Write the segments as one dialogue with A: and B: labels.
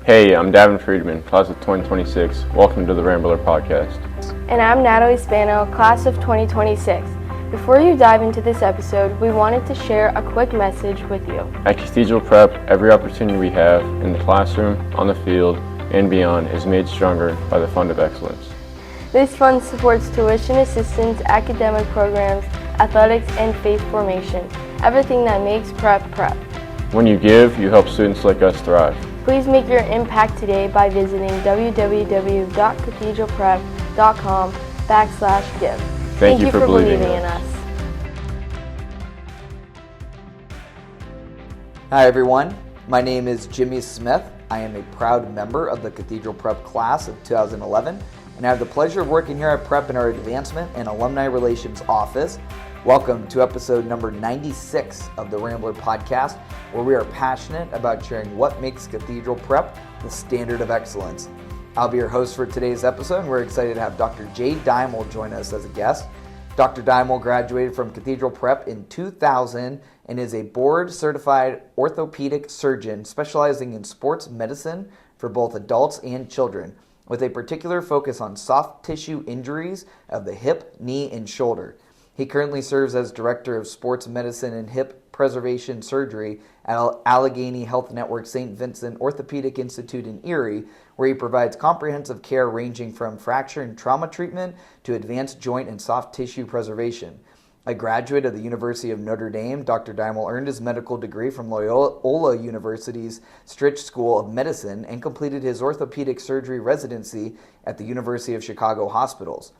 A: Hey, I'm Davin Friedman, class of 2026. Welcome to the Rambler Podcast.
B: And I'm Natalie Spano, class of 2026. Before you dive into this episode, we wanted to share a quick message with you.
A: At Cathedral Prep, every opportunity we have in the classroom, on the field, and beyond is made stronger by the Fund of Excellence.
B: This fund supports tuition assistance, academic programs, athletics, and faith formation. Everything that makes prep.
A: When you give, you help students like us thrive.
B: Please make your impact today by visiting www.cathedralprep.com/give. Thank you for believing in us.
C: Hi everyone, my name is Jimmy Smith. I am a proud member of the Cathedral Prep class of 2011, and I have the pleasure of working here at Prep in our Advancement and Alumni Relations office. Welcome to episode number 96 of the Rambler Podcast, where we are passionate about sharing what makes Cathedral Prep the standard of excellence. I'll be your host for today's episode, and we're excited to have Dr. Deimel join us as a guest. Dr. Deimel graduated from Cathedral Prep in 2000 and is a board-certified orthopedic surgeon specializing in sports medicine for both adults and children, with a particular focus on soft tissue injuries of the hip, knee, and shoulder. He currently serves as Director of Sports Medicine and Hip Preservation Surgery at Allegheny Health Network St. Vincent Orthopedic Institute in Erie, where he provides comprehensive care ranging from fracture and trauma treatment to advanced joint and soft tissue preservation. A graduate of the University of Notre Dame, Dr. Deimel earned his medical degree from Loyola University's Stritch School of Medicine and completed his orthopedic surgery residency at the University of Chicago hospitals.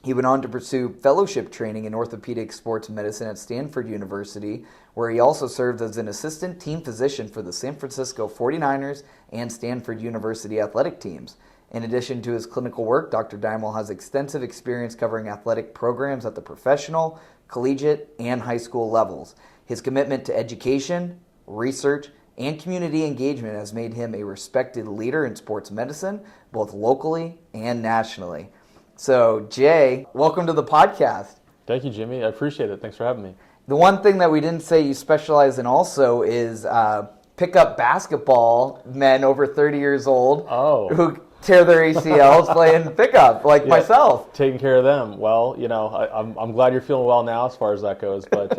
C: He went on to pursue fellowship training in orthopedic sports medicine at Stanford University, where he also served as an assistant team physician for the San Francisco 49ers and Stanford University athletic teams. In addition to his clinical work, Dr. Deimel has extensive experience covering athletic programs at the professional, collegiate, and high school levels. His commitment to education, research, and community engagement has made him a respected leader in sports medicine, both locally and nationally. So, Jay, welcome to the podcast.
D: Thank you, Jimmy. I appreciate it. Thanks for having me.
C: The one thing that we didn't say you specialize in also is pickup basketball men over 30 years old who tear their ACLs playing pickup, like myself.
D: Taking care of them. Well, I'm glad you're feeling well now as far as that goes. But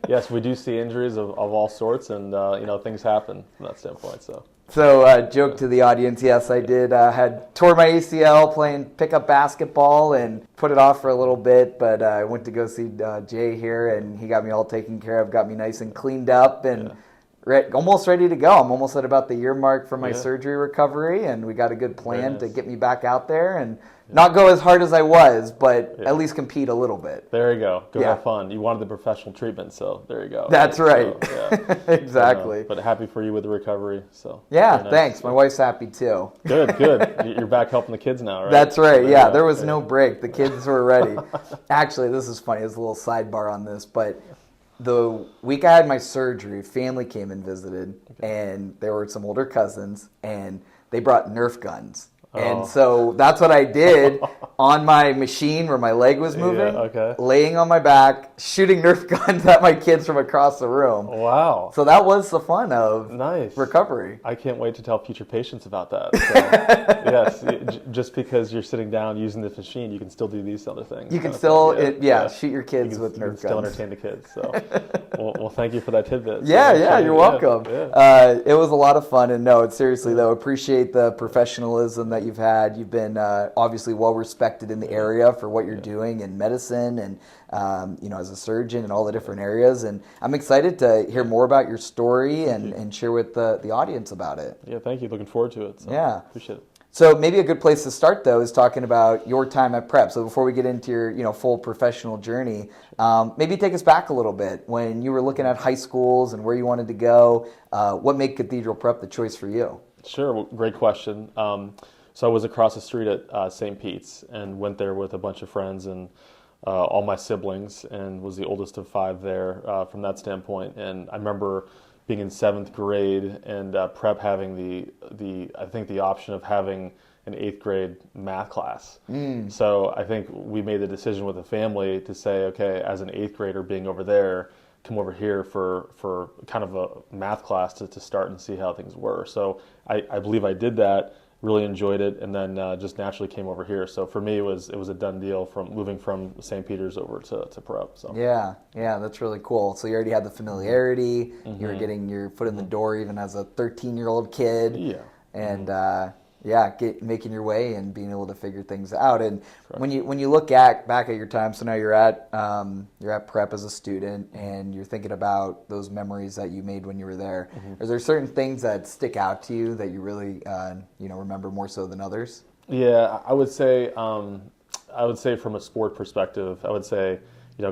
D: yes, we do see injuries of all sorts, and things happen from that standpoint.
C: So, joke to the audience, yes, I did. Had tore my ACL playing pickup basketball and put it off for a little bit, but I went to go see Jay here, and he got me all taken care of, got me nice and cleaned up, and almost ready to go. I'm almost at about the year mark for my surgery recovery, and we got a good plan to get me back out there and not go as hard as I was, but at least compete a little bit.
D: There you go. Go have fun. You wanted the professional treatment, so there you go.
C: That's right. So, exactly.
D: But happy for you with the recovery. So
C: nice. Thanks. My wife's happy too.
D: Good. You're back helping the kids now, right?
C: That's right. So there was no break. The kids were ready. Actually, this is funny. There's a little sidebar on this, but the week I had my surgery, family came and visited, and there were some older cousins, and they brought Nerf guns. And so that's what I did on my machine where my leg was moving, laying on my back, shooting Nerf guns at my kids from across the room.
D: Wow.
C: So that was the fun of recovery.
D: I can't wait to tell future patients about that. So, yes, just because you're sitting down using this machine, you can still do these other things.
C: You can still, shoot your kids with Nerf guns.
D: Still entertain the kids. So, well, thank you for that tidbit.
C: You're welcome. It was a lot of fun, and seriously though, appreciate the professionalism that you've had. You've been obviously well respected in the area for what you're doing in medicine and as a surgeon and all the different areas. And I'm excited to hear more about your story and share with the audience about it.
D: Yeah, thank you. Looking forward to it. So appreciate it.
C: So maybe a good place to start though is talking about your time at Prep. So before we get into your full professional journey, maybe take us back a little bit when you were looking at high schools and where you wanted to go. What made Cathedral Prep the choice for you?
D: Sure, well, great question. So I was across the street at St. Pete's and went there with a bunch of friends and all my siblings, and was the oldest of 5 there from that standpoint. And I remember being in 7th grade and Prep having the option of having an 8th grade math class. So I think we made the decision with the family to say, okay, as an 8th grader being over there, come over here for kind of a math class to start and see how things were. So I believe I did that, really enjoyed it, and then just naturally came over here. So for me, it was a done deal from moving from St. Peter's over to prep. So
C: yeah, that's really cool. So you already had the familiarity. You were getting your foot in the door even as a 13-year-old kid.
D: Yeah.
C: And making your way and being able to figure things out. And when you look back at your time, so now you're at prep as a student, and you're thinking about those memories that you made when you were there. Are there certain things that stick out to you that you really remember more so than others?
D: Yeah, I would say from a sport perspective, I would say,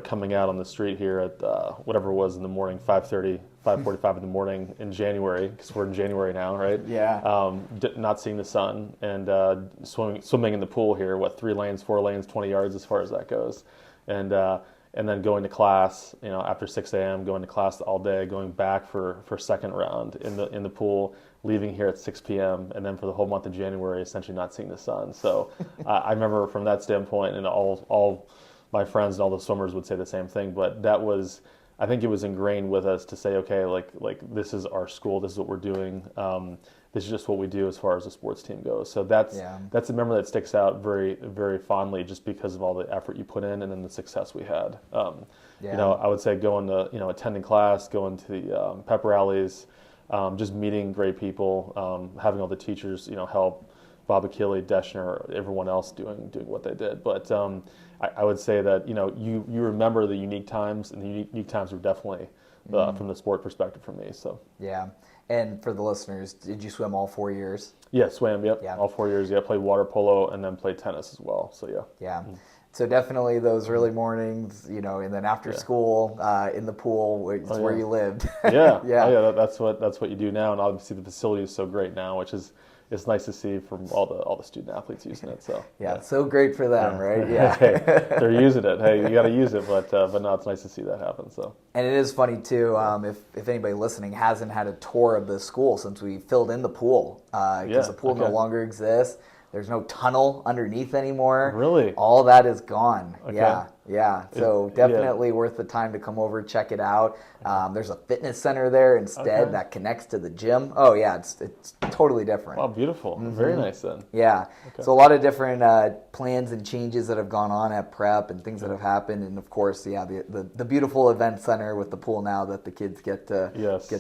D: coming out on the street here at whatever it was in the morning, 5:30, 5:45 in the morning in January, because we're in January now, right?
C: Yeah.
D: Not seeing the sun, and swimming in the pool here, 3 lanes, 4 lanes, 20 yards as far as that goes. And then going to class, after 6 a.m., going to class all day, going back for second round in the pool, leaving here at 6 p.m., and then for the whole month of January, essentially not seeing the sun. So I remember from that standpoint, and all my friends and all the swimmers would say the same thing, but I think it was ingrained with us to say, okay, like this is our school, this is what we're doing, this is just what we do as far as the sports team goes. So that's a memory that sticks out very, very fondly, just because of all the effort you put in and then the success we had. I would say going to, attending class, going to the pep rallies, just meeting great people, having all the teachers, help, Bob Achille, Deschner, everyone else doing what they did. But I would say that you remember the unique times, and the unique times were definitely from the sport perspective for me. So
C: yeah, and for the listeners, did you swim all 4 years?
D: Yeah, swam. Yep, all 4 years. Yeah, played water polo and then played tennis as well. So
C: yeah. So definitely those early mornings, and then after school in the pool is where you lived.
D: Yeah. That's what you do now, and obviously the facility is so great now, which is. It's nice to see from all the student athletes using it. So
C: it's so great for them, right? Yeah,
D: hey, they're using it. Hey, you got to use it, but no, it's nice to see that happen. So
C: and it is funny too. If anybody listening hasn't had a tour of the school since we filled in the pool, because the pool no longer exists. There's no tunnel underneath anymore.
D: Really?
C: All that is gone.
D: Okay.
C: Yeah. So definitely worth the time to come over, check it out. There's a fitness center there instead that connects to the gym. Oh yeah, it's totally different.
D: Wow, beautiful. Very nice then.
C: Yeah. Okay. So a lot of different plans and changes that have gone on at prep and things that have happened, and of course, the beautiful event center with the pool now that the kids get to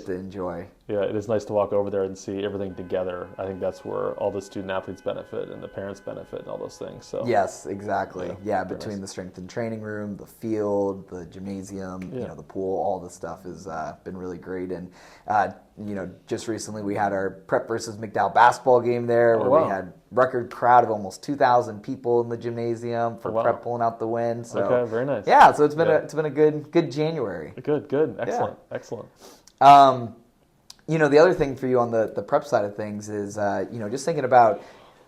C: enjoy.
D: Yeah, it is nice to walk over there and see everything together. I think that's where all the student athletes benefit and the parents benefit and all those things. So
C: yes, exactly. Yeah, between the strength and training room, the field, the gymnasium, the pool, all this stuff has been really great. And just recently we had our Prep versus McDowell basketball game there, where we had record crowd of almost 2,000 people in the gymnasium for Prep pulling out the win. So
D: okay, very nice.
C: Yeah, so it's been a good January.
D: Good, excellent.
C: The other thing for you on the prep side of things is, just thinking about,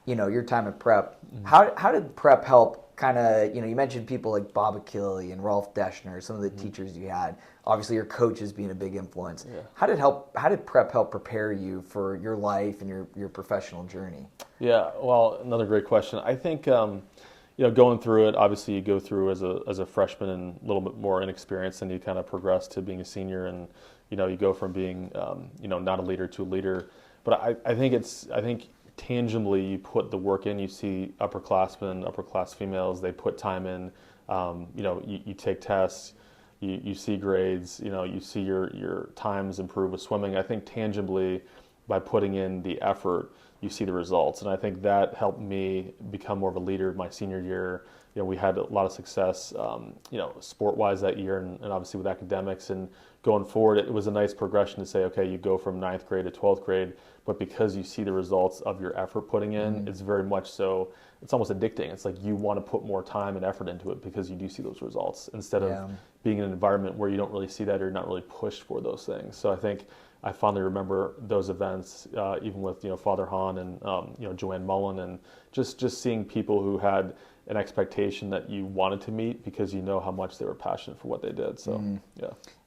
C: your time at prep. How did prep help kind of, you mentioned people like Bob Achille and Rolf Deschner, some of the teachers you had, obviously your coaches being a big influence. Yeah. How did prep help prepare you for your life and your professional journey? Yeah,
D: well, another great question. I think, going through it, obviously you go through as a freshman and a little bit more inexperienced, and you kind of progress to being a senior, and you go from being not a leader to a leader. But I think tangibly you put the work in. You see upperclassmen, upper class females, they put time in. You take tests, you see grades, you see your times improve with swimming. I think tangibly by putting in the effort, you see the results, and I think that helped me become more of a leader my senior year. We had a lot of success, sport-wise that year, and obviously with academics. And going forward, it was a nice progression to say, okay, you go from 9th grade to 12th grade, but because you see the results of your effort putting in, it's very much so, it's almost addicting. It's like you want to put more time and effort into it because you do see those results, instead of being in an environment where you don't really see that, or you're not really pushed for those things. So I think I fondly remember those events, even with Father Hahn and Joanne Mullen, and just seeing people who had an expectation that you wanted to meet because how much they were passionate for what they did. So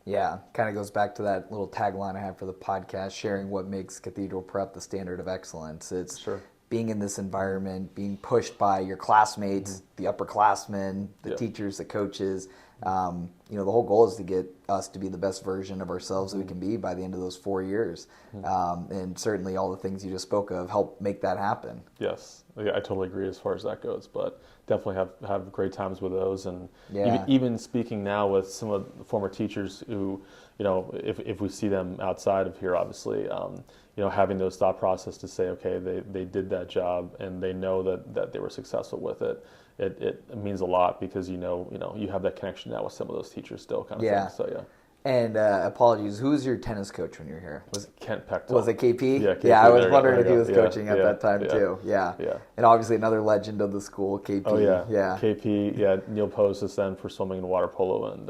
D: yeah, kind of goes back to that little tagline I have for the podcast: sharing what makes Cathedral Prep the standard of excellence. It's being in this environment, being pushed by your classmates, the upperclassmen, the teachers, the coaches,
C: The whole goal is to get us to be the best version of ourselves that we can be by the end of those 4 years. And certainly all the things you just spoke of help make that happen.
D: Yes, I totally agree as far as that goes, but definitely have great times with those. And
C: Yeah.
D: even speaking now with some of the former teachers who, if we see them outside of here, obviously, having those thought process to say, okay, they did that job and they know that they were successful with it. It means a lot because you have that connection now with some of those teachers still, kind of thing. So yeah.
C: And apologies, who was your tennis coach when you were here? Was
D: Kent Pechtel.
C: Was it KP?
D: Yeah, KP,
C: yeah, I was
D: there
C: wondering
D: you
C: if he
D: go.
C: was coaching at that time too. Yeah. And obviously another legend of the school, KP.
D: Oh yeah.
C: Yeah.
D: KP. Yeah. Neil Posis then for swimming and water polo, and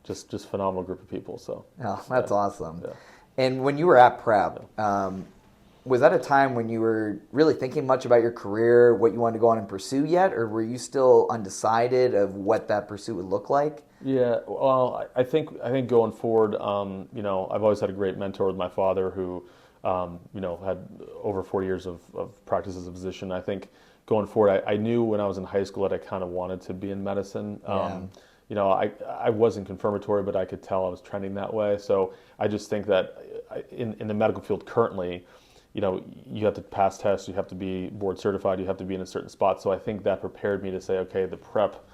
D: just phenomenal group of people. So.
C: Oh, that's awesome.
D: Yeah.
C: And when you were at prep, was that a time when you were really thinking much about your career, what you wanted to go on and pursue yet, or were you still undecided of what that pursuit would look like?
D: Yeah, well, I think going forward, I've always had a great mentor with my father who, had over 4 years of practice as a physician. I think going forward, I knew when I was in high school that I kind of wanted to be in medicine. I wasn't confirmatory, but I could tell I was trending that way. So I just think that in the medical field currently, you have to pass tests, you have to be board certified, you have to be in a certain spot. So I think that prepared me to say, okay, the prep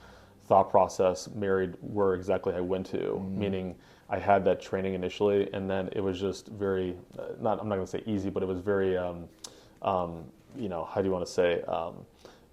D: thought process married where exactly I went to, meaning I had that training initially, and then it was just very, I'm not going to say easy, but it was very, how do you want to say,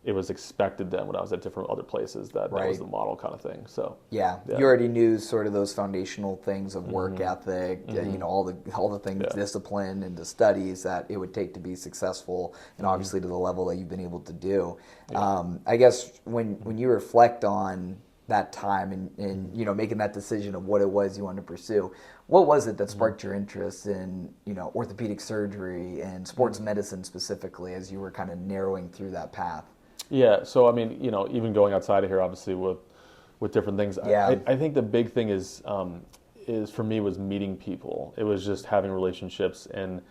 D: it was expected then when I was at different other places that was the model kind of thing. So
C: yeah, you already knew sort of those foundational things of work ethic, all the things, discipline and the studies that it would take to be successful, and obviously to the level that you've been able to do. I guess when you reflect on that time and making that decision of what it was you wanted to pursue, what was it that sparked your interest in orthopedic surgery and sports medicine specifically as you were kind of narrowing through that path?
D: Yeah, so I mean, even going outside of here, obviously with different things, I think the big thing is for me was meeting people. It was just having relationships and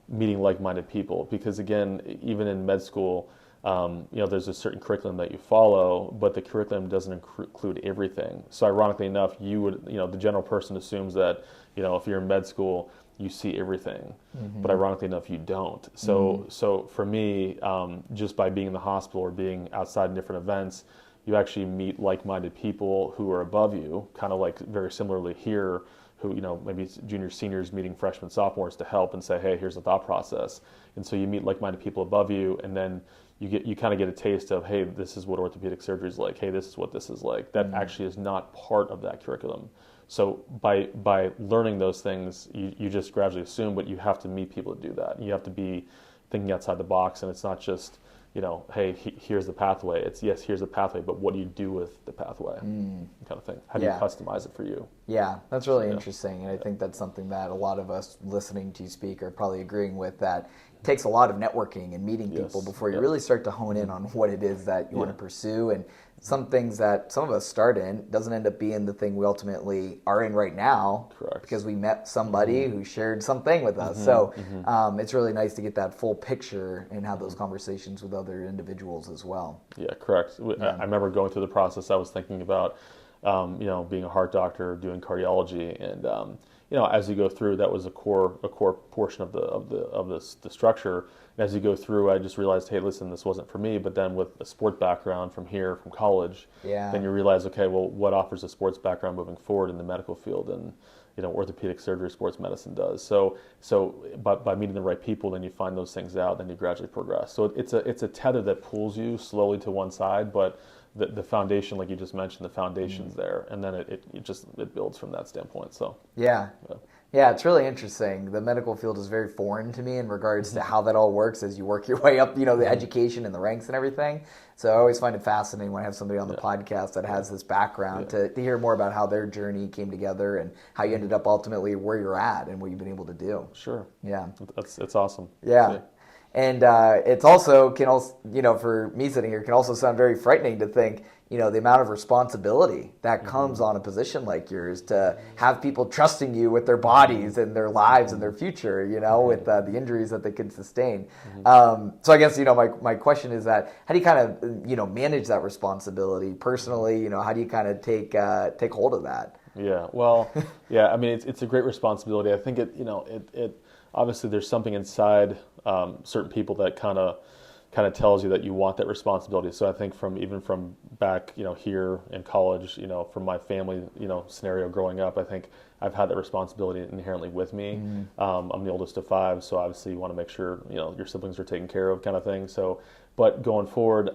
D: meeting like-minded people. Because again, even in med school, there's a certain curriculum that you follow, but the curriculum doesn't include everything. So ironically enough, you would, the general person assumes that, if you're in med school, you see everything, but ironically enough, you don't. So for me, just by being in the hospital or being outside in different events, you actually meet like-minded people who are above you, kind of like very similarly here, who, maybe it's juniors, seniors meeting freshmen, sophomores to help and say, hey, here's the thought process. And so you meet like-minded people above you, and then you kind of get a taste of, hey, this is what orthopedic surgery is like. Hey, this is what this is like. That actually is not part of that curriculum. So by learning those things, you just gradually assume, but you have to meet people to do that. You have to be thinking outside the box, and it's not just, hey, here's the pathway. It's, yes, here's the pathway, but what do you do with the pathway kind of thing? How do you customize it for you?
C: Yeah, that's really interesting, and I think that's something that a lot of us listening to you speak are probably agreeing with, that it takes a lot of networking and meeting people before you really start to hone in on what it is that you want to pursue. And some things that some of us start in doesn't end up being the thing we ultimately are in right now.
D: Correct.
C: Because we met somebody who shared something with us. So it's really nice to get that full picture and have those conversations with other individuals as well.
D: Yeah, correct. I remember going through the process. I was thinking about, being a heart doctor, doing cardiology, and as you go through, that was a core portion of the structure. And as you go through, I just realized, hey, listen, this wasn't for me. But then with a sport background from college, then you realize, okay, well, what offers a sports background moving forward in the medical field? And orthopedic surgery, sports medicine does. So by meeting the right people, then you find those things out, then you gradually progress. So it's a tether that pulls you slowly to one side, but the foundation, like you just mentioned, the foundation's there, and then it builds from that standpoint. So
C: yeah, it's really interesting. The medical field is very foreign to me in regards to how that all works as you work your way up, the education and the ranks and everything. So I always find it fascinating when I have somebody on the podcast that has this background to hear more about how their journey came together and how you ended up ultimately where you're at and what you've been able to do.
D: Sure.
C: Yeah.
D: It's awesome.
C: Yeah. And it's also, for me sitting here, can also sound very frightening to think, the amount of responsibility that comes on a position like yours to have people trusting you with their bodies and their lives and their future, with the injuries that they can sustain. So I guess, my question is that how do you kind of, manage that responsibility personally? How do you kind of take hold of that?
D: Yeah, well, yeah, I mean, it's a great responsibility. I think it obviously there's something inside certain people that kind of tells you that you want that responsibility. So I think from back, here in college, from my family, scenario growing up, I think I've had that responsibility inherently with me. I'm the oldest of 5, so obviously you want to make sure, your siblings are taken care of, kind of thing. So, but going forward,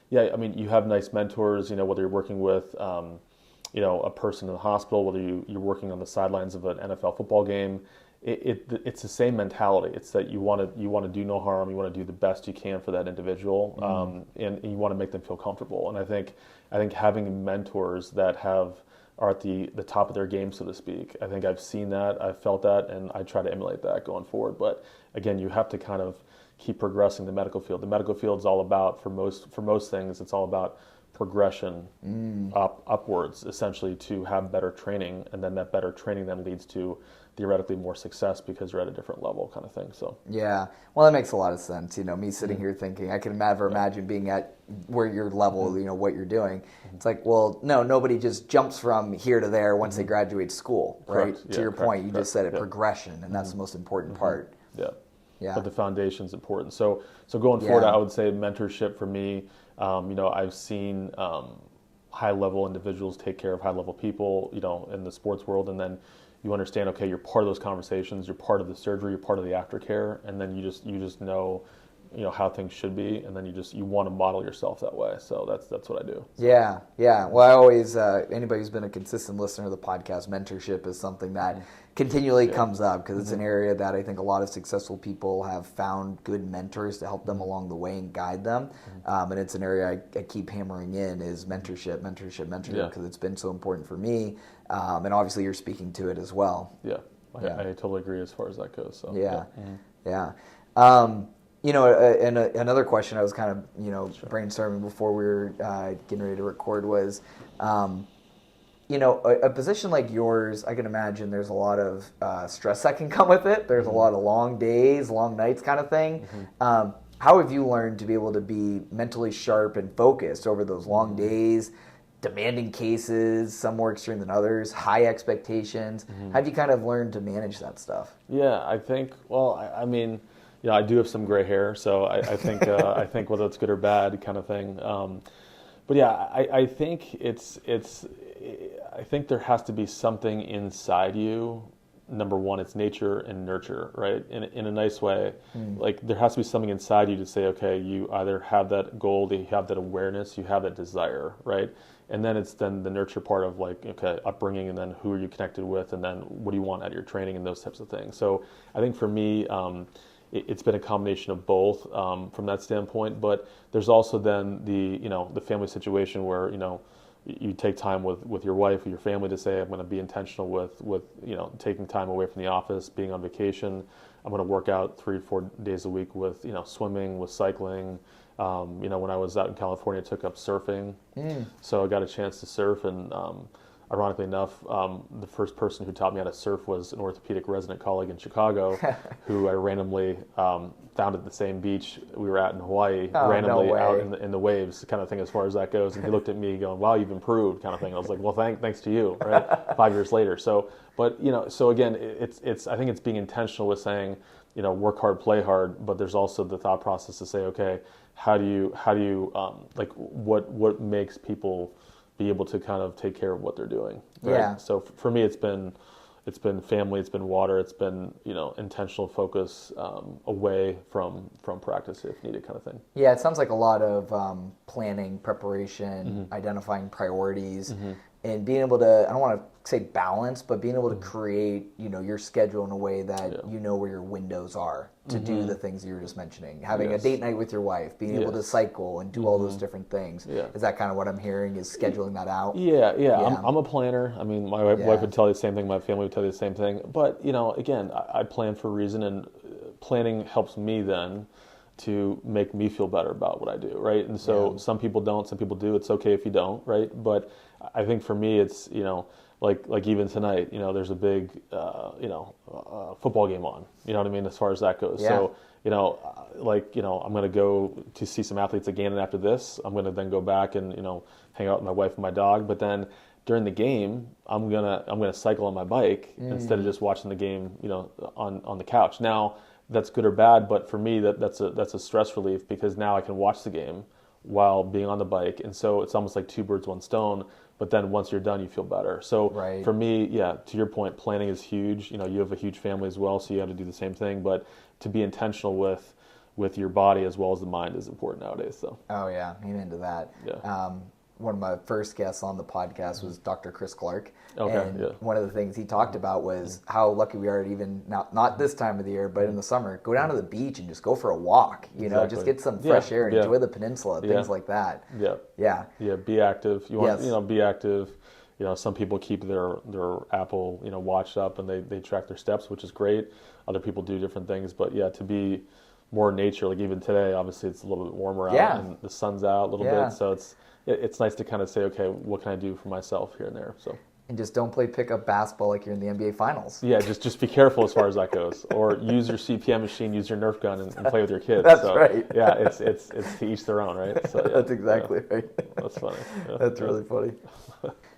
D: yeah, I mean, you have nice mentors, whether you're working with, a person in the hospital, whether you're working on the sidelines of an NFL football game. It's the same mentality. It's that you want to do no harm. You want to do the best you can for that individual, and you want to make them feel comfortable. And I think having mentors that are at the top of their game, so to speak. I think I've seen that, I've felt that, and I try to emulate that going forward. But again, you have to kind of keep progressing the medical field. The medical field is all about, for most things, it's all about progression upwards, essentially, to have better training, and then that better training then leads to theoretically more success because you're at a different level, kind of thing. So
C: yeah, well, that makes a lot of sense. Me sitting here thinking, I can never imagine being at where your level, what you're doing. It's like, well, no, nobody just jumps from here to there once they graduate school, right?
D: Correct.
C: To your point, you just said it,
D: Yeah.
C: progression, and that's the most important part.
D: Yeah.
C: Yeah.
D: But the foundation's important. So going forward, I would say mentorship for me. I've seen high-level individuals take care of high-level people, in the sports world, and then you understand, okay, you're part of those conversations, you're part of the surgery, you're part of the aftercare, and then you just know, how things should be, and then you want to model yourself that way. So that's what I do.
C: Yeah. Well, I always, anybody who's been a consistent listener to the podcast, mentorship is something that continually comes up because it's an area that I think a lot of successful people have found good mentors to help them along the way and guide them. And it's an area I keep hammering in is mentorship, because it's been so important for me. And obviously you're speaking to it as well.
D: Yeah. I totally agree as far as that goes. So
C: Yeah. And another question I was kind of, brainstorming before we were getting ready to record was, a position like yours, I can imagine there's a lot of stress that can come with it. There's a lot of long days, long nights kind of thing. How have you learned to be able to be mentally sharp and focused over those long days, demanding cases, some more extreme than others, high expectations? How do you kind of learn to manage that stuff?
D: Yeah, I think, I mean, I do have some gray hair, so I think I think whether it's good or bad kind of thing. But yeah, I think I think there has to be something inside you. Number one, it's nature and nurture, right? In a nice way. Like there has to be something inside you to say, okay, you either have that goal, you have that awareness, you have that desire, right? And then it's then the nurture part of like, okay, upbringing, and then who are you connected with, and then what do you want out of your training and those types of things. So I think for me, it's been a combination of both from that standpoint. But there's also then the family situation where you take time with your wife or your family to say, I'm going to be intentional with taking time away from the office, being on vacation. I'm going to work out 3-4 days a week with swimming, with cycling. When I was out in California, I took up surfing, so I got a chance to surf, and ironically enough, the first person who taught me how to surf was an orthopedic resident colleague in Chicago, who I randomly found at the same beach we were at in Hawaii, randomly out in the waves, kind of thing as far as that goes. And he looked at me going, "Wow, you've improved," kind of thing. I was like, "Well, thanks to you," right? 5 years later. So, but so again, it's I think it's being intentional with saying, work hard, play hard, but there's also the thought process to say, okay, how do you like what makes people be able to kind of take care of what they're doing, right?
C: Yeah.
D: So for me, it's been family, it's been water, it's been intentional focus away from practice if needed, kind of thing.
C: Yeah, it sounds like a lot of planning, preparation, identifying priorities, and being able to, I don't want to say balance, but being able to create your schedule in a way that where your windows are to do the things you were just mentioning. Having a date night with your wife, being able to cycle and do all those different things. Yeah. Is that kind of what I'm hearing, is scheduling that out?
D: Yeah. I'm a planner. I mean, my wife would tell you the same thing, my family would tell you the same thing. But, again, I plan for a reason, and planning helps me then to make me feel better about what I do, right? And so some people don't, some people do. It's okay if you don't, right? But I think for me, it's, like even tonight, there's a big, football game on, you know what I mean, as far as that goes.
C: Yeah.
D: So, I'm going to go to see some athletes again, and after this, I'm going to then go back and, hang out with my wife and my dog. But then during the game, I'm gonna cycle on my bike instead of just watching the game, on the couch. Now, that's good or bad, but for me, that's a stress relief, because now I can watch the game while being on the bike, and so it's almost like two birds, one stone. But then once you're done, you feel better. So for me, to your point, planning is huge. You have a huge family as well, so you have to do the same thing. But to be intentional with your body as well as the mind is important nowadays. So.
C: Oh yeah, amen to that.
D: Yeah.
C: One of my first guests on the podcast was Dr. Chris Clark.
D: Okay,
C: and one of the things he talked about was how lucky we are to even, not this time of the year, but in the summer, go down to the beach and just go for a walk, just get some fresh air, enjoy the peninsula, things like that.
D: Yeah, be active. You want, be active. Some people keep their Apple, watch up, and they track their steps, which is great. Other people do different things, but to be more nature, like even today, obviously it's a little bit warmer out and the sun's out a little bit, so it's nice to kind of say, okay, what can I do for myself here and there? So.
C: And just don't play pickup basketball like you're in the NBA Finals.
D: Yeah, just be careful as far as that goes. Or use your CPM machine, use your Nerf gun, and play with your kids.
C: That's right.
D: Yeah, it's to each their own, right? So,
C: that's exactly right.
D: That's funny. Yeah,
C: that's really funny.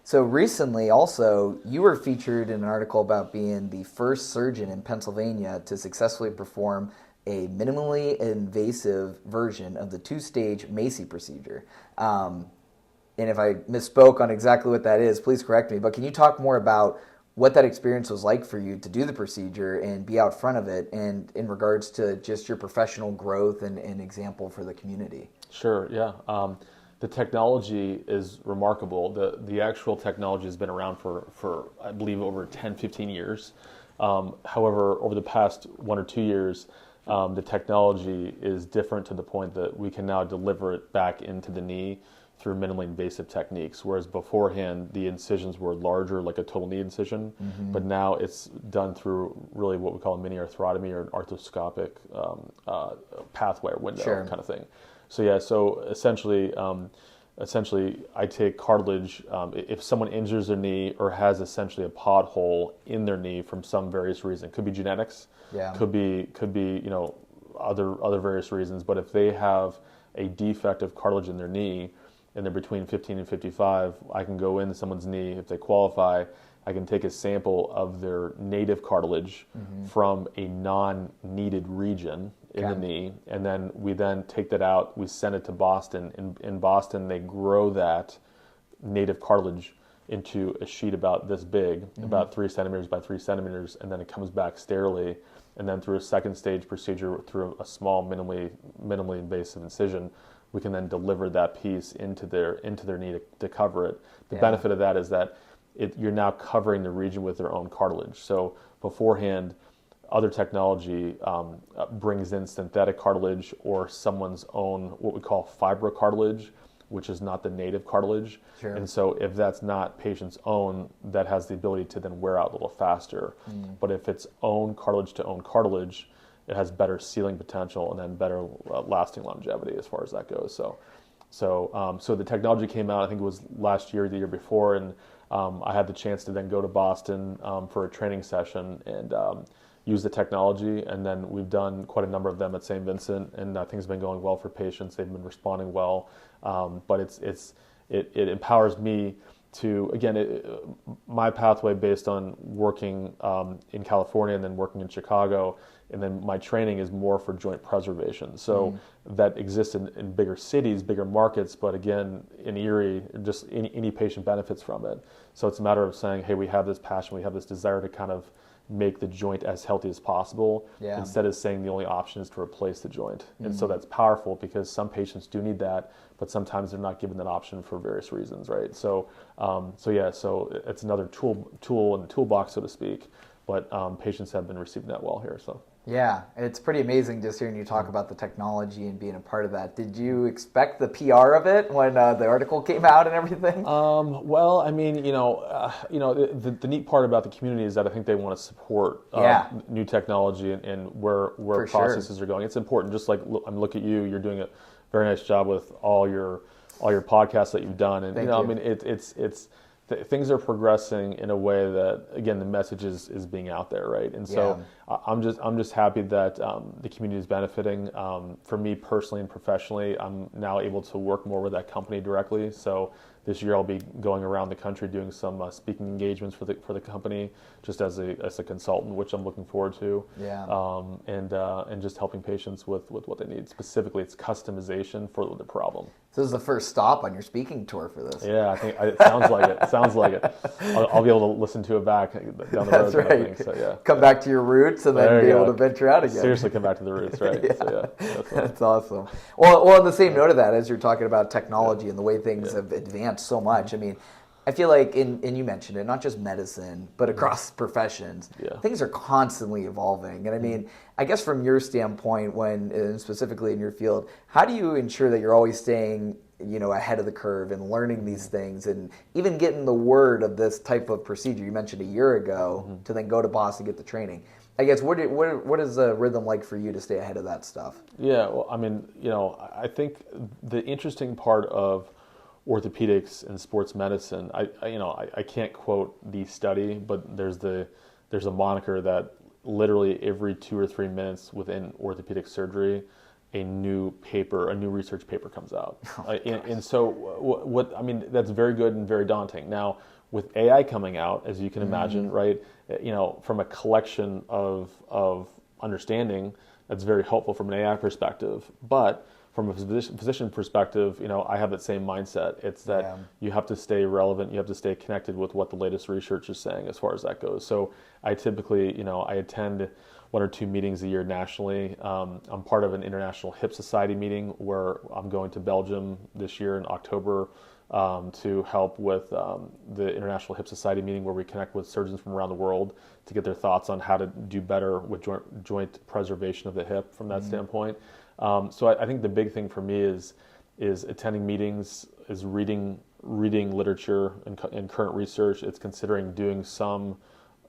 C: So recently, also, you were featured in an article about being the first surgeon in Pennsylvania to successfully perform a minimally invasive version of the two-stage Macy procedure. And if I misspoke on exactly what that is, please correct me. But can you talk more about what that experience was like for you to do the procedure and be out front of it, and in regards to just your professional growth and example for the community?
D: Sure, yeah. The technology is remarkable. The actual technology has been around for I believe, over 10, 15 years. However, over the past 1 or 2 years, the technology is different to the point that we can now deliver it back into the knee through minimally invasive techniques, whereas beforehand the incisions were larger, like a total knee incision, but now it's done through really what we call a mini arthrotomy or an arthroscopic pathway or window kind of thing. So essentially I take cartilage. If someone injures their knee or has essentially a pod hole in their knee from some various reason, could be genetics, could be other various reasons, but if they have a defect of cartilage in their knee, and they're between 15 and 55, I can go into someone's knee. If they qualify, I can take a sample of their native cartilage from a non-needed region in the knee, and then we take that out, we send it to Boston. In Boston, they grow that native cartilage into a sheet about this big, about 3 centimeters by 3 centimeters, and then it comes back sterilely, and then through a second stage procedure, through a small minimally invasive incision, we can then deliver that piece into their knee to cover it. The benefit of that is that you're now covering the region with their own cartilage. So beforehand, other technology brings in synthetic cartilage or someone's own, what we call fibrocartilage, which is not the native cartilage.
C: Sure.
D: And so if that's not patient's own, that has the ability to then wear out a little faster. But if it's own cartilage to own cartilage, it has better sealing potential and then better lasting longevity as far as that goes. So the technology came out, I think it was last year, the year before, and I had the chance to then go to Boston for a training session and use the technology. And then we've done quite a number of them at St. Vincent, and things have been going well for patients. They've been responding well, but it empowers me to, again, my pathway based on working in California and then working in Chicago, and then my training is more for joint preservation. So that exists in bigger cities, bigger markets, but again, in Erie, just any patient benefits from it. So it's a matter of saying, hey, we have this passion, we have this desire to kind of make the joint as healthy as possible, instead of saying the only option is to replace the joint. And so that's powerful because some patients do need that, but sometimes they're not given that option for various reasons, right? So it's another tool in the toolbox, so to speak. but patients have been receiving that well here. So.
C: Yeah, it's pretty amazing just hearing you talk about the technology and being a part of that. Did you expect the PR of it when the article came out and everything?
D: Well, I mean, the neat part about the community is that I think they want to support new technology and where processes are going. It's important. Just like look at you, you're doing a very nice job with all your podcasts that you've done, and
C: Thank you.
D: I mean, it's things are progressing in a way that, again, the message is being out there, right? And so I'm just happy that the community is benefiting. For me personally and professionally, I'm now able to work more with that company directly. So this year I'll be going around the country doing some speaking engagements for the company, just as a consultant, which I'm looking forward to. And just helping patients with what they need. Specifically, it's customization for the problem.
C: So this is the first stop on your speaking tour for this.
D: Yeah, I think it sounds like it. Sounds like it. I'll be able to listen to it back down the road.
C: That's right.
D: Kind of thing, so, yeah.
C: Come back to your roots and then be able to venture out again.
D: Seriously, come back to the roots, right?
C: That's awesome. Well, on the same note of that, as you're talking about technology and the way things have advanced so much, I mean, I feel like, and you mentioned it, not just medicine, but across professions, things are constantly evolving. And I mean, I guess from your standpoint, and specifically in your field, how do you ensure that you're always staying, ahead of the curve and learning these things and even getting the word of this type of procedure you mentioned a year ago to then go to Boston and get the training? I guess what is the rhythm like for you to stay ahead of that stuff? Yeah,
D: well, I mean, I think the interesting part of orthopedics and sports medicine, I can't quote the study, but there's a moniker that literally every 2 or 3 minutes within orthopedic surgery, a new research paper comes out. And so what I mean, that's very good and very daunting. Now, with AI coming out, as you can imagine, right, from a collection of understanding, that's very helpful from an AI perspective. But from a physician perspective, I have that same mindset. It's that you have to stay relevant, you have to stay connected with what the latest research is saying as far as that goes. So I typically, I attend 1 or 2 meetings a year nationally. I'm part of an International Hip Society meeting where I'm going to Belgium this year in October to help with the International Hip Society meeting, where we connect with surgeons from around the world to get their thoughts on how to do better with joint preservation of the hip from that standpoint. So I think the big thing for me is attending meetings, is reading literature and current research. It's considering doing some,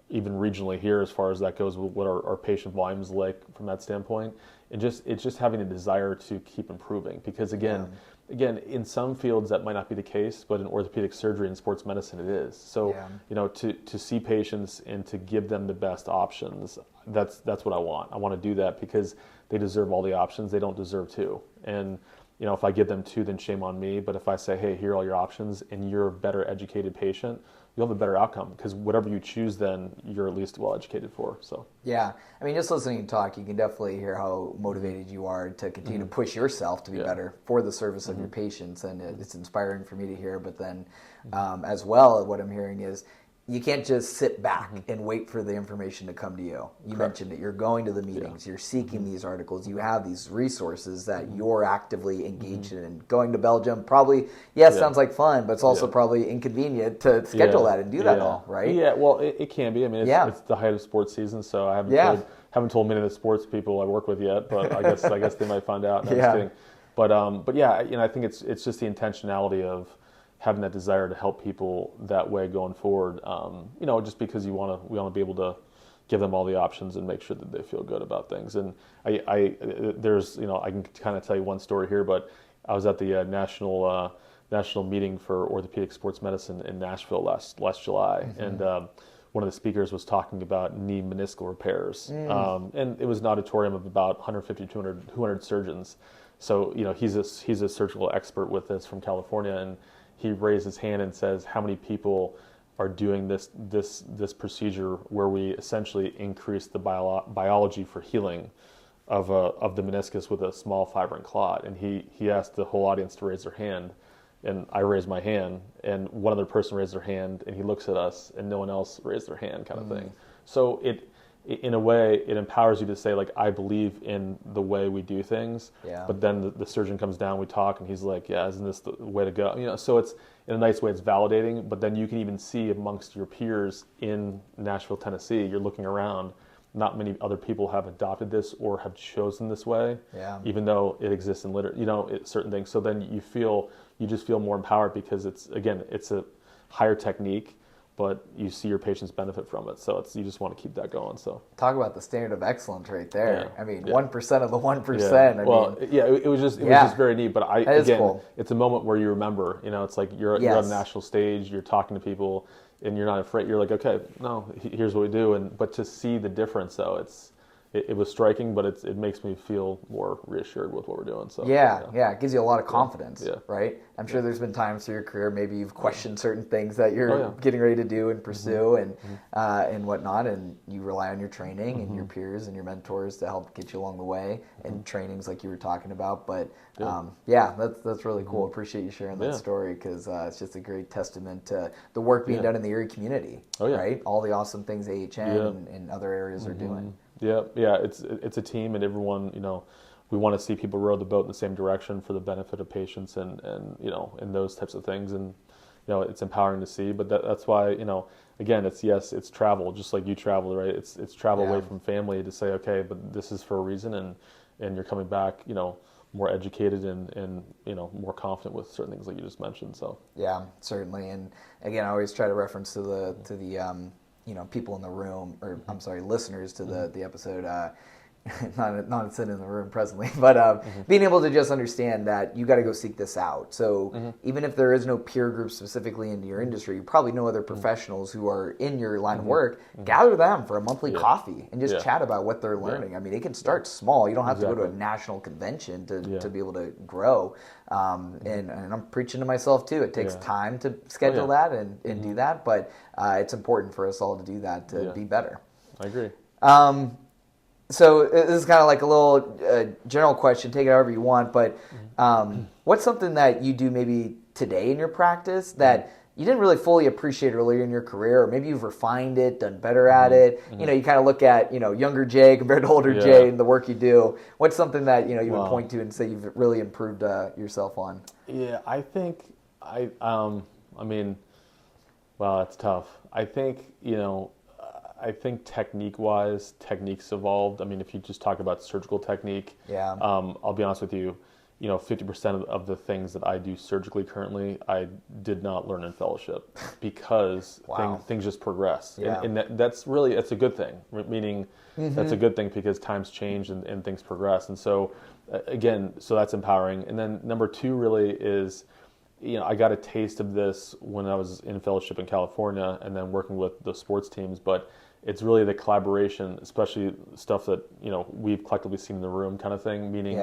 D: even regionally here, as far as that goes, with what our patient volume is like from that standpoint. And it's just having a desire to keep improving. Because again, in some fields that might not be the case, but in orthopedic surgery and sports medicine it is. So, to see patients and to give them the best options, that's what I want. I want to do that because they deserve all the options. They don't deserve 2. And, if I give them 2, then shame on me. But if I say, hey, here are all your options, and you're a better educated patient, you'll have a better outcome, because whatever you choose, then you're at least well educated for. So I mean, just listening to talk, you can definitely hear how motivated you are to continue to push yourself to be better for the service of your patients, and it's inspiring for me to hear. But then, as well, what I'm hearing is, you can't just sit back and wait for the information to come to you. You mentioned it. You're going to the meetings. You're seeking these articles. You have these resources that you're actively engaged in. Going to Belgium probably, sounds like fun, but it's also probably inconvenient to schedule that and do that all, right? Yeah, well, it can be. I mean, it's the height of sports season, so I haven't told many of the sports people I work with yet, but I guess they might find out. No, I'm just kidding. But yeah, I think it's just the intentionality of having that desire to help people that way going forward, just because we want to be able to give them all the options and make sure that they feel good about things. And I can kind of tell you one story here, but I was at the national meeting for orthopedic sports medicine in Nashville last July, and one of the speakers was talking about knee meniscal repairs, and it was an auditorium of about 150, 200 surgeons. So he's a surgical expert with this from California, and he raised his hand and says, how many people are doing this procedure where we essentially increase the biology for healing of the meniscus with a small fibrin clot? And he asked the whole audience to raise their hand, and I raised my hand, and one other person raised their hand, and he looks at us, and no one else raised their hand, kind of thing. So in a way, it empowers you to say, like, I believe in the way we do things.
C: Yeah.
D: But then the surgeon comes down, we talk, and he's like, yeah, isn't this the way to go? You know, so it's, in a nice way, it's validating. But then you can even see amongst your peers in Nashville, Tennessee, you're looking around, not many other people have adopted this or have chosen this way, even though it exists in certain things. So then you just feel more empowered because it's a higher technique, but you see your patients benefit from it. So you just want to keep that going. So
C: talk about the standard of excellence right there.
D: Yeah.
C: I mean, 1% of the 1%.
D: Yeah. It was just very neat. But
C: cool.
D: It's a moment where you remember. You know, it's like you're on a national stage, you're talking to people, and you're not afraid. You're like, okay, no, here's what we do. But to see the difference, though, it was striking, but it makes me feel more reassured with what we're doing. So
C: it gives you a lot of confidence,
D: Yeah.
C: right? I'm sure there's been times through your career maybe you've questioned certain things that you're getting ready to do and pursue and whatnot, and you rely on your training and your peers and your mentors to help get you along the way, and trainings like you were talking about. But that's really cool. Appreciate you sharing that story, because it's just a great testament to the work being done in the Erie community, right? All the awesome things AHN and other areas are doing.
D: Yeah, it's a team, and everyone, we want to see people row the boat in the same direction for the benefit of patients, and and those types of things, and it's empowering to see. But that's why, again, it's travel, just like you travel, right? It's travel away from family to say, okay, but this is for a reason, and you're coming back, more educated and more confident with certain things like you just mentioned. So
C: yeah, certainly. And again, I always try to reference to the people in the room, or I'm sorry, listeners to the episode, not sitting in the room presently, but being able to just understand that you got to go seek this out. So even if there is no peer group specifically in your industry, you probably know other professionals who are in your line of work. Gather them for a monthly coffee and just chat about what they're learning. I mean, it can start small. You don't have to go to a national convention to be able to grow. And I'm preaching to myself too. It takes time to schedule that and do that, but it's important for us all to do that to be better.
D: I agree.
C: So this is kind of like a little general question. Take it however you want. But what's something that you do maybe today in your practice that you didn't really fully appreciate earlier in your career, or maybe you've refined it, done better at it? You kind of look at younger Jay compared to older Jay and the work you do. What's something that you would point to and say you've really improved yourself on?
D: Yeah, I think it's tough. I think technique-wise, techniques evolved. I mean, if you just talk about surgical technique, I'll be honest with you, 50% of the things that I do surgically currently, I did not learn in fellowship, because things just progress. And that's a good thing, meaning that's a good thing, because times change and things progress. And so, again, that's empowering. And then number two really is, I got a taste of this when I was in fellowship in California and then working with the sports teams, but it's really the collaboration, especially stuff that, we've collectively seen in the room kind of thing, meaning,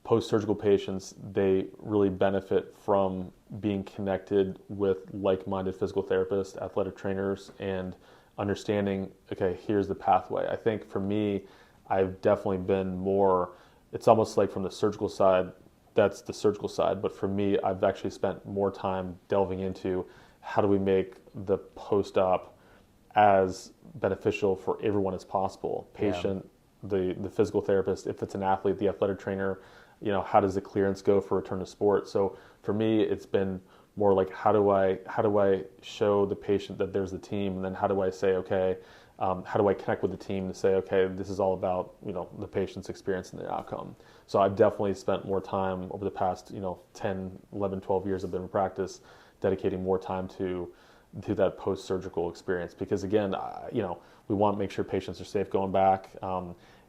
D: post-surgical patients, they really benefit from being connected with like-minded physical therapists, athletic trainers, and understanding, okay, here's the pathway. I think for me, I've definitely been more, it's almost like from the surgical side, that's the surgical side, but for me, I've actually spent more time delving into how do we make the post-op as beneficial for everyone as possible. Patient, the physical therapist, if it's an athlete, the athletic trainer, how does the clearance go for return to sport? So for me, it's been more like, how do I show the patient that there's the team, and then how do I say, okay, how do I connect with the team to say, okay, this is all about, the patient's experience and the outcome. So I've definitely spent more time over the past, 10, 11, 12 years I've been in practice, dedicating more time to that post-surgical experience, because again, we want to make sure patients are safe going back.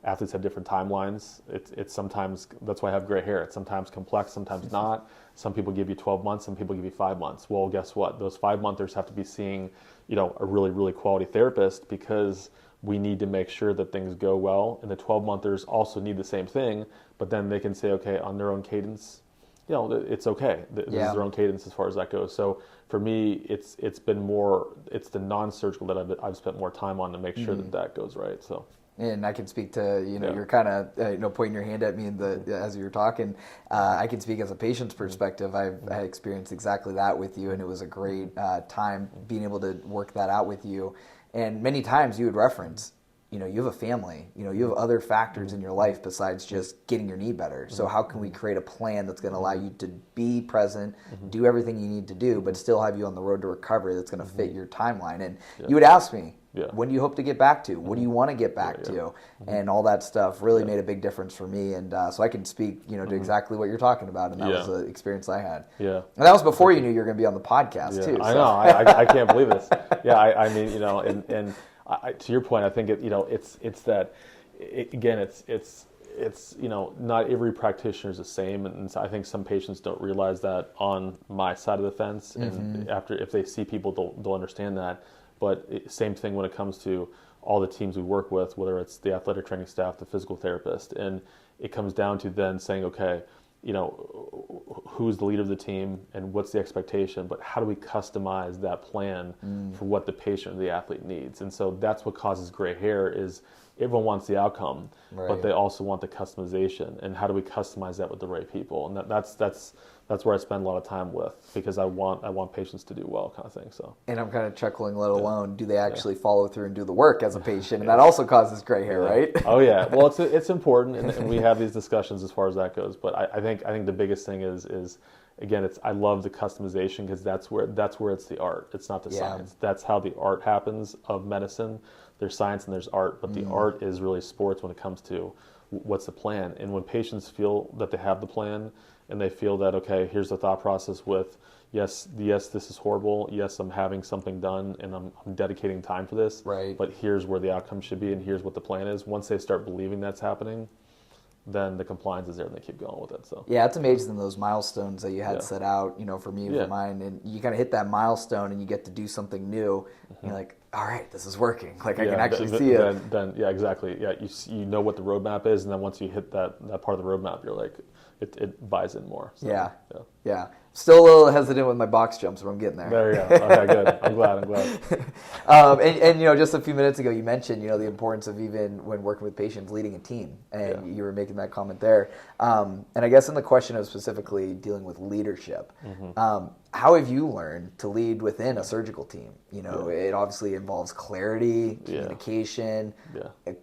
D: Athletes have different timelines. It's sometimes, that's why I have gray hair. It's sometimes complex, sometimes not. Some people give you 12 months, some people give you 5 months. Well, guess what? Those 5-monthers have to be seeing, a really, really quality therapist, because we need to make sure that things go well. And the 12-monthers also need the same thing, but then they can say, okay, on their own cadence, it's okay. This is their own cadence as far as that goes. So for me, it's been more, it's the non-surgical that I've spent more time on to make sure that goes right. So.
C: And I can speak to, you're kind of, pointing your hand at me as you were talking. I can speak as a patient's perspective. I experienced exactly that with you, and it was a great time being able to work that out with you. And many times you would reference, you have a family, you have other factors in your life besides just getting your knee better. So how can we create a plan that's going to allow you to be present, do everything you need to do, but still have you on the road to recovery that's going to fit your timeline? And you would ask me, when do you hope to get back to? What do you want to get back to? And all that stuff really made a big difference for me. And so I can speak, to exactly what you're talking about. And that was the experience I had. Yeah. And that was before you knew you were going to be on the podcast too. So.
D: I know. I can't believe this. Yeah. I mean, and to your point, I think it's that, again, it's not every practitioner is the same, and I think some patients don't realize that on my side of the fence, and if they see people, they'll understand that. But same thing when it comes to all the teams we work with, whether it's the athletic training staff, the physical therapist, and it comes down to then saying, okay, who's the leader of the team and what's the expectation, but how do we customize that plan for what the patient or the athlete needs? And so that's what causes gray hair is everyone wants the outcome, but they also want the customization. And how do we customize that with the right people? And that's where I spend a lot of time with, because I want patients to do well, kind of thing. So.
C: And I'm kind of chuckling, let alone do they actually follow through and do the work as a patient? And that also causes gray hair, right?
D: Oh yeah. Well, it's important, and we have these discussions as far as that goes. But I think the biggest thing is again, I love the customization, because that's where it's the art. It's not the science. That's how the art happens of medicine. There's science and there's art, but the art is really sports when it comes to what's the plan. And when patients feel that they have the plan, and they feel that, okay, here's the thought process with, yes, this is horrible. Yes, I'm having something done, and I'm dedicating time for this.
C: Right.
D: But here's where the outcome should be, and here's what the plan is. Once they start believing that's happening, then the compliance is there, and they keep going with it. So
C: yeah, it's amazing those milestones that you had set out, for me and for mine, and you kind of hit that milestone, and you get to do something new. And you're like, all right, this is working. Like I can actually see it.
D: Then yeah, exactly. Yeah, you know what the roadmap is, and then once you hit that part of the roadmap, you're like, it buys in more. So,
C: yeah. Still a little hesitant with my box jumps, but I'm getting there.
D: There you go. Okay, good. I'm glad.
C: And just a few minutes ago, you mentioned the importance of, even when working with patients, leading a team, and you were making that comment there. And I guess in the question of specifically dealing with leadership, how have you learned to lead within a surgical team? It obviously involves clarity, communication,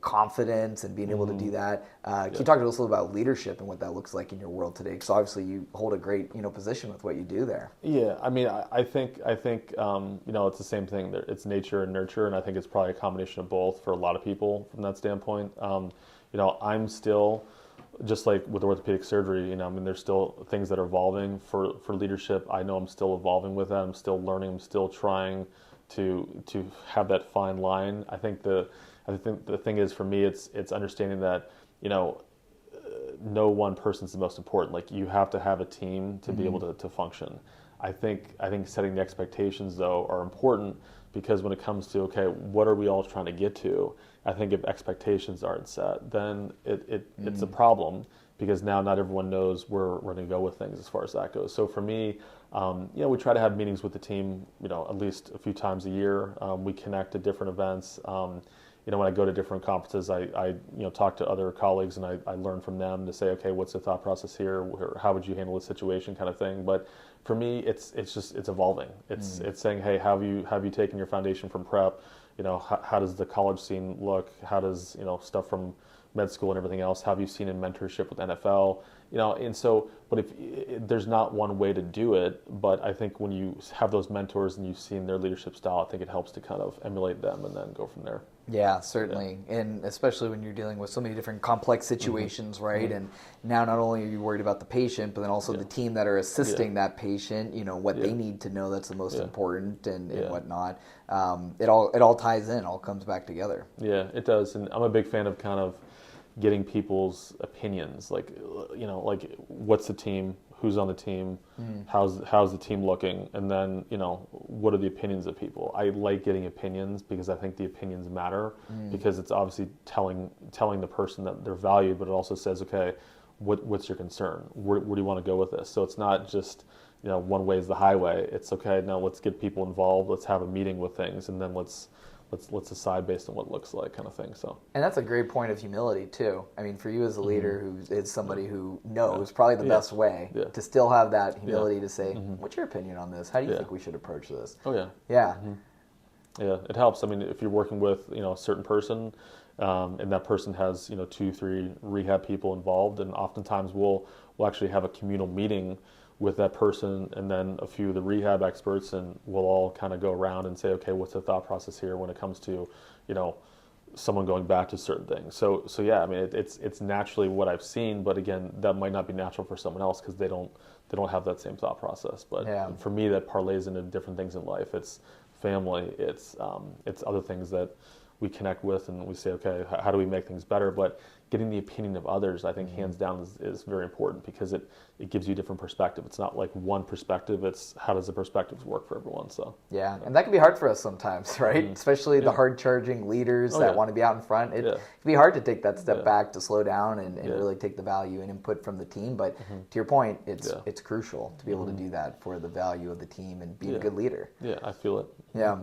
C: confidence, and being able to do that. Can you talk to us a little about leadership and what that looks like in your world today? Because obviously you hold a great position with what you do there.
D: Yeah, I mean, I think it's the same thing. It's nature and nurture, and I think it's probably a combination of both for a lot of people from that standpoint. I'm still, just like with orthopedic surgery, there's still things that are evolving for leadership. I know I'm still evolving with that. I'm still learning. I'm still trying to have that fine line. I think the thing is, for me, it's understanding that no one person's the most important. Like, you have to have a team to be able to function. I think setting the expectations, though, are important, because when it comes to, okay, what are we all trying to get to? I think if expectations aren't set, then it's a problem, because now not everyone knows where we're going to go with things as far as that goes. So for me, we try to have meetings with the team, at least a few times a year. We connect at different events. When I go to different conferences, I talk to other colleagues, and I learn from them to say, okay, what's the thought process here? How would you handle this situation, kind of thing. But for me, it's evolving. It's saying, hey, have you taken your foundation from prep? How does the college scene look? How does stuff from med school and everything else? Have you seen in mentorship with NFL? And so, but if there's not one way to do it, but I think when you have those mentors and you've seen their leadership style, I think it helps to kind of emulate them and then go from there.
C: Yeah, certainly. Yeah. And especially when you're dealing with so many different complex situations, right? And now not only are you worried about the patient, but then also the team that are assisting that patient, what they need to know that's the most important and whatnot. It all ties in, all comes back together.
D: Yeah, it does. And I'm a big fan of kind of getting people's opinions, like what's the team, who's on the team, how's the team looking, and then what are the opinions of people. I like getting opinions, because I think the opinions matter, because it's obviously telling the person that they're valued, but it also says, okay, what's your concern, where do you want to go with this? So it's not just one way is the highway. It's okay, now let's get people involved, let's have a meeting with things, and then let's decide based on what it looks like, kind of thing. So,
C: and that's a great point of humility too. I mean, for you as a leader who is somebody who knows probably the best way to still have that humility to say, what's your opinion on this? How do you think we should approach this?
D: Oh yeah.
C: Yeah.
D: Yeah, it helps. I mean, if you're working with, a certain person, and that person has, 2, 3 rehab people involved, and oftentimes we'll actually have a communal meeting with that person and then a few of the rehab experts, and we'll all kind of go around and say, okay, what's the thought process here when it comes to, someone going back to certain things. So yeah, I mean, it's naturally what I've seen, but again, that might not be natural for someone else because they don't have that same thought process. But for me, that parlays into different things in life. It's family, it's other things that we connect with, and we say, okay, how do we make things better? But getting the opinion of others, I think, hands down is very important because it gives you a different perspective. It's not like one perspective, it's how does the perspectives work for everyone. So
C: yeah, and that can be hard for us sometimes, right? Especially the hard-charging leaders that want to be out in front. It can be hard to take that step back, to slow down and really take the value and input from the team. But to your point, it's crucial to be able to do that for the value of the team and be a good leader.
D: Yeah, I feel it.
C: Yeah.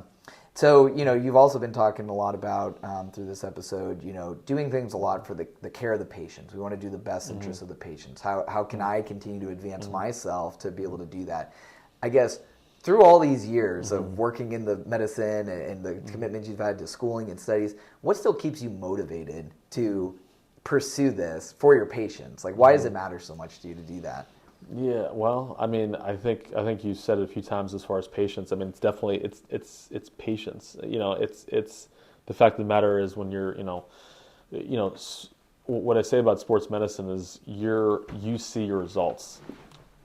C: So, you've also been talking a lot about, through this episode, doing things a lot for the care of the patients. We want to do the best interest of the patients. How can I continue to advance myself to be able to do that? I guess through all these years of working in the medicine and the commitments you've had to schooling and studies, what still keeps you motivated to pursue this for your patients? Like, why does it matter so much to you to do that?
D: Yeah, well, I mean, I think you said it a few times as far as patience. I mean, it's definitely it's patience. It's the fact of the matter is when you're what I say about sports medicine is you see your results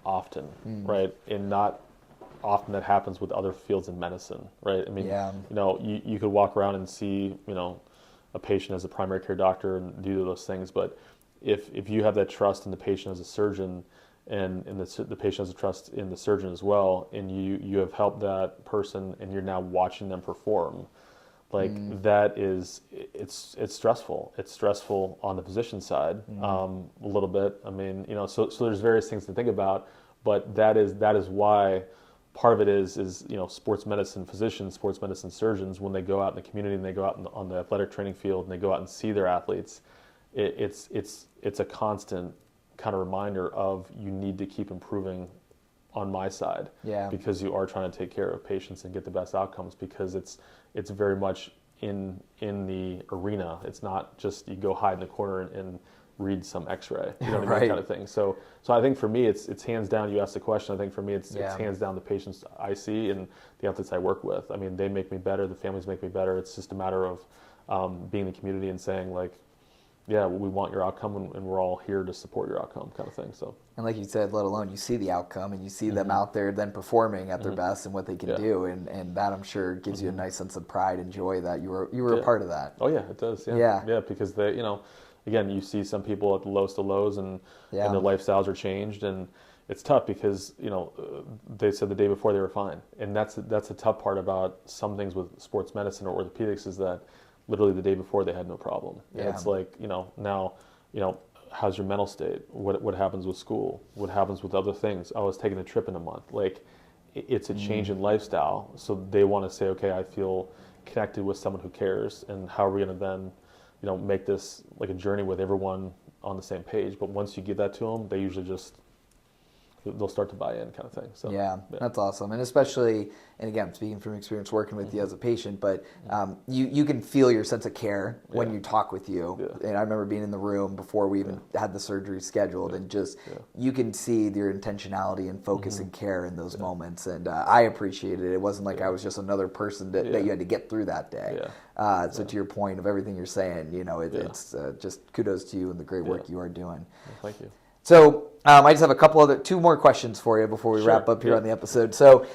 D: often, right? And not often that happens with other fields in medicine, right? I mean, you could walk around and see a patient as a primary care doctor and do those things, but if you have that trust in the patient as a surgeon, and the patient has a trust in the surgeon as well, and you have helped that person, and you're now watching them perform, like that is it's stressful. It's stressful on the physician side a little bit. I mean, so there's various things to think about, but that is why part of it is sports medicine physicians, sports medicine surgeons, when they go out in the community and they go out on the athletic training field and they go out and see their athletes, it's a constant kind of reminder of you need to keep improving on my side, because you are trying to take care of patients and get the best outcomes, because it's very much in the arena. It's not just you go hide in the corner and read some X-ray, you know what I mean, kind of thing. So I think for me, it's hands down. You asked the question. I think for me, it's hands down the patients I see and the athletes I work with. I mean, they make me better. The families make me better. It's just a matter of being in the community and saying, like, yeah, we want your outcome, and we're all here to support your outcome, kind of thing. So, and
C: like you said, let alone you see the outcome and you see them out there then performing at their best and what they can do, and that I'm sure gives you a nice sense of pride and joy that you were a part of that.
D: Oh yeah, it does. Yeah, because they, again, you see some people at the lowest of lows, and their lifestyles are changed, and it's tough because they said the day before they were fine, and that's a tough part about some things with sports medicine or orthopedics is that literally the day before they had no problem. And it's like, now, how's your mental state? What happens with school? What happens with other things? I was taking a trip in a month. Like, it's a change in lifestyle. So they want to say, okay, I feel connected with someone who cares, and how are we going to then, make this like a journey with everyone on the same page? But once you give that to them, they usually they'll start to buy in, kind of thing. So
C: yeah, that's awesome. And especially, and again, speaking from experience working with you as a patient, but you can feel your sense of care when you talk with you. And I remember being in the room before we even had the surgery scheduled, and just you can see your intentionality and focus and care in those moments. And I appreciated it. It wasn't like I was just another person that you had to get through that day. So to your point of everything you're saying, it's just kudos to you and the great work you are doing.
D: Well, thank you.
C: So I just have two more questions for you before we wrap up here on the episode. So,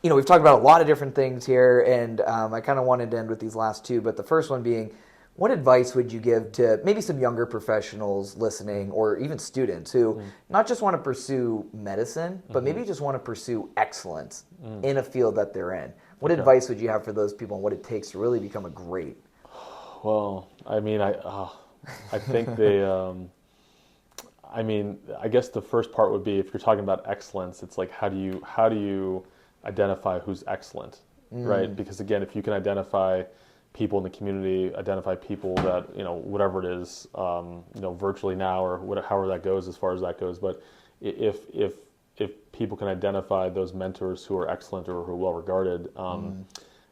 C: we've talked about a lot of different things here, and I kind of wanted to end with these last two, but the first one being, what advice would you give to maybe some younger professionals listening, or even students who not just want to pursue medicine, but maybe just want to pursue excellence in a field that they're in? What advice would you have for those people and what it takes to really become a great?
D: Well, I mean, I think they... I guess the first part would be, if you're talking about excellence, it's like, how do you identify who's excellent, right? Because again, if you can identify people in the community, identify people that, whatever it is, virtually now, or however that goes, as far as that goes. But if people can identify those mentors who are excellent or who are well regarded,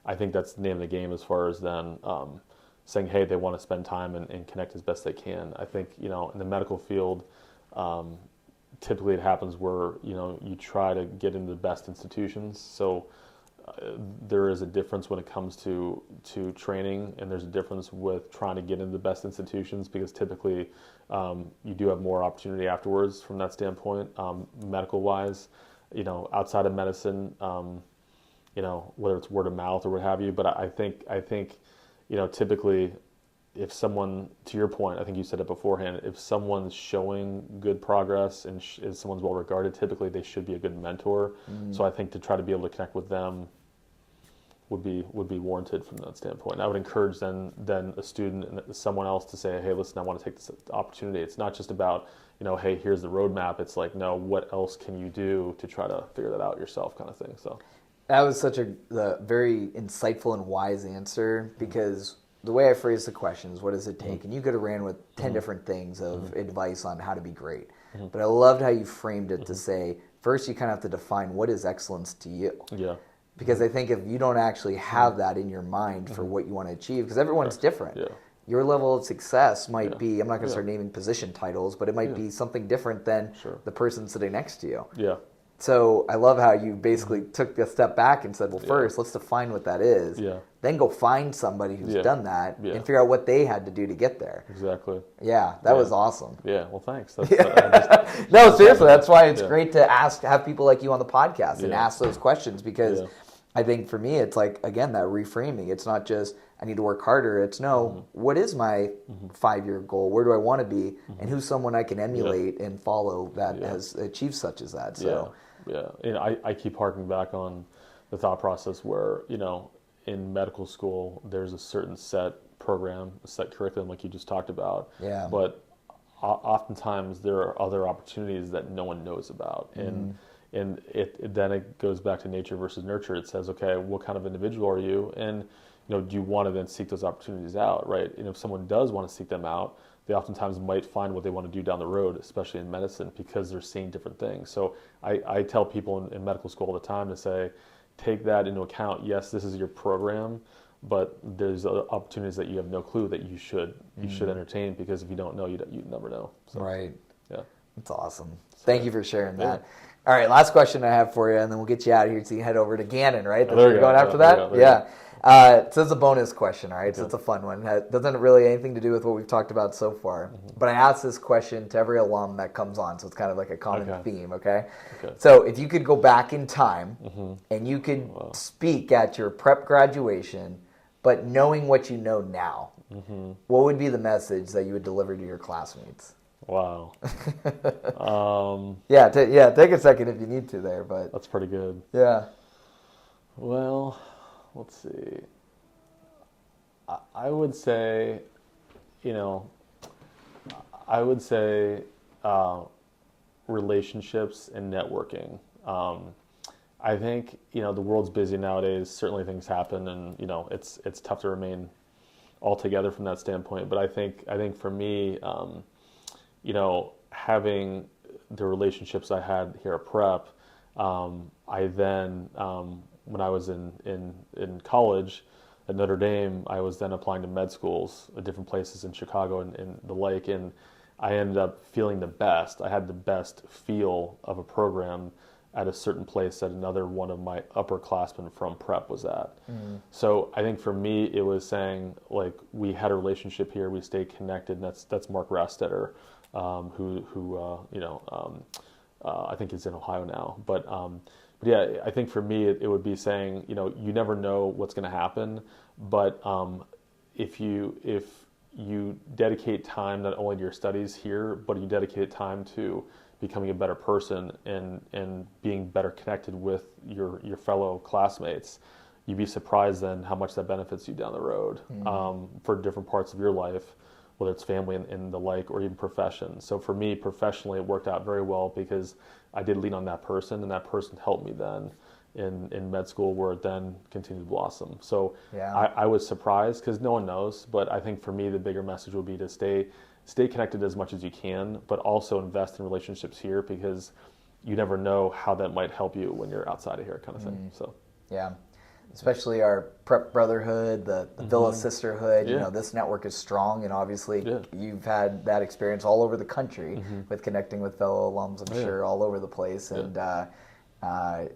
D: I think that's the name of the game as far as then saying, hey, they want to spend time and connect as best they can. I think, in the medical field, typically it happens where, you try to get into the best institutions. So there is a difference when it comes to training, and there's a difference with trying to get into the best institutions, because typically you do have more opportunity afterwards from that standpoint, medical-wise, outside of medicine, whether it's word of mouth or what have you. But I think typically if someone, to your point, I think you said it beforehand, if someone's showing good progress and if someone's well regarded, typically they should be a good mentor. So I think to try to be able to connect with them would be warranted from that standpoint. And I would encourage then a student and someone else to say, hey, listen, I want to take this opportunity. It's not just about, hey, here's the roadmap. It's like, no, what else can you do to try to figure that out yourself, kind of thing. So
C: that was such a very insightful and wise answer, because the way I phrased the question is, what does it take? And you could have ran with 10 different things of advice on how to be great. But I loved how you framed it to say, first you kind of have to define what is excellence to you.
D: Yeah.
C: Because I think if you don't actually have that in your mind for what you want to achieve, because everyone's different.
D: Yeah.
C: Your level of success might be, I'm not going to start naming position titles, but it might be something different than the person sitting next to you.
D: Yeah.
C: So I love how you basically took a step back and said, well, first, let's define what that is.
D: Yeah.
C: Then go find somebody who's done that and figure out what they had to do to get there.
D: Exactly.
C: Yeah, that was awesome.
D: Yeah, well, thanks.
C: No, seriously, that's why it's great to have people like you on the podcast and ask those questions, because I think for me, it's like, again, that reframing. It's not just, I need to work harder. It's what is my 5-year goal? Where do I want to be? And who's someone I can emulate and follow that has achieved such as that? So.
D: Yeah. And I keep harking back on the thought process where, in medical school, there's a certain set program, a set curriculum like you just talked about.
C: Yeah.
D: But oftentimes there are other opportunities that no one knows about. And then it goes back to nature versus nurture. It says, okay, what kind of individual are you? And, do you want to then seek those opportunities out, right? And if someone does want to seek them out, they oftentimes might find what they want to do down the road, especially in medicine, because they're seeing different things. So I tell people in medical school all the time to say, take that into account. Yes, this is your program, but there's other opportunities that you have no clue that you should entertain, because if you don't know, you never know. So,
C: right.
D: Yeah.
C: That's awesome. Thank you for sharing that. All right, last question I have for you, and then we'll get you out of here so you can head over to Gannon, right? That's where you're going after that? Yeah. So it's a bonus question, all right? So it's a fun one. It doesn't really anything to do with what we've talked about so far. But I ask this question to every alum that comes on, so it's kind of like a common theme, okay? So if you could go back in time and you could speak at your prep graduation, but knowing what you know now, what would be the message that you would deliver to your classmates?
D: Wow.
C: Take a second if you need to there, but
D: that's pretty good.
C: Yeah.
D: Well, let's see. I would say, relationships and networking. I think, the world's busy nowadays. Certainly things happen, and, it's tough to remain all together from that standpoint. But I think for me, having the relationships I had here at Prep, I then, when I was in college at Notre Dame, I was then applying to med schools at different places in Chicago and the like, and I ended up feeling the best. I had the best feel of a program at a certain place that another one of my upperclassmen from Prep was at. So I think for me, it was saying, like, we had a relationship here, we stayed connected, and that's Mark Rastetter, who I think is in Ohio now. But yeah, I think for me, it would be saying, you never know what's going to happen, but if you dedicate time not only to your studies here, but you dedicate time to becoming a better person and being better connected with your fellow classmates, you'd be surprised then how much that benefits you down the road for different parts of your life, whether it's family and the like, or even profession. So for me, professionally, it worked out very well because I did lean on that person, and that person helped me then in med school, where it then continued to blossom. So I was surprised because no one knows, but I think for me, the bigger message would be to stay connected as much as you can, but also invest in relationships here, because you never know how that might help you when you're outside of here, kind of thing. So
C: yeah. especially our prep brotherhood, the Villa sisterhood.
D: Yeah.
C: You know, this network is strong, and obviously
D: Yeah.
C: you've had that experience all over the country with connecting with fellow alums, I'm sure, all over the place. And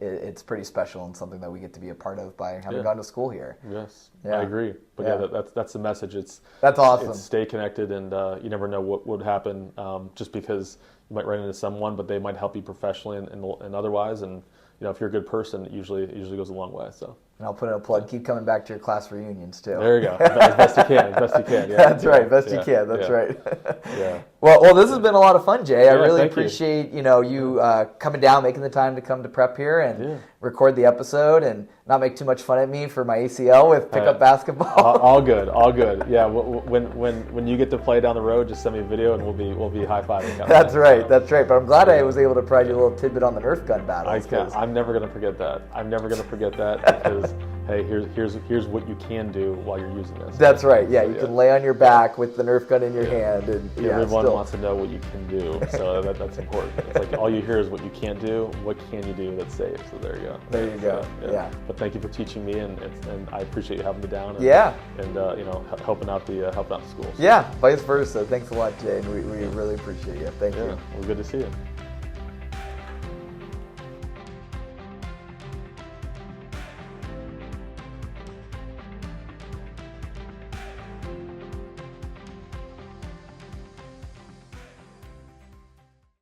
C: it's pretty special and something that we get to be a part of by having gone to school here.
D: Yes,
C: Yeah.
D: I agree. But that's the message.
C: That's awesome.
D: It's stay connected, and you never know what would happen just because you might run into someone, but they might help you professionally and otherwise. And you know, if you're a good person, it usually goes a long way. So.
C: And I'll put in a plug. Keep coming back to your class reunions too.
D: There you go. As best you can. As best you can. Yeah.
C: That's right. Best you can. That's right.
D: Yeah.
C: Well, this has been a lot of fun, Jay. I really
D: thank you.
C: appreciate you coming down, making the time to come to prep here and record the episode, and not make too much fun at me for my ACL with pickup basketball.
D: All good. All good. Yeah. When you get to play down the road, just send me a video and we'll be high fiving.
C: That's right. That's right. But I'm glad I was able to provide you a little tidbit on the Nerf gun battles.
D: I'm never gonna forget that. I'm never gonna forget that because hey, here's what you can do while you're using this.
C: That's right. Yeah, you can lay on your back with the Nerf gun in your hand, and
D: everyone wants to know what you can do, so that's important. It's like all you hear is what you can't do. What can you do that's safe? So there you go.
C: There you go. Yeah.
D: But thank you for teaching me, and I appreciate you having me down. And helping out the schools.
C: Yeah, vice versa. Thanks a lot, Jay, and we really appreciate you. Thank you.
D: Well, good to see you.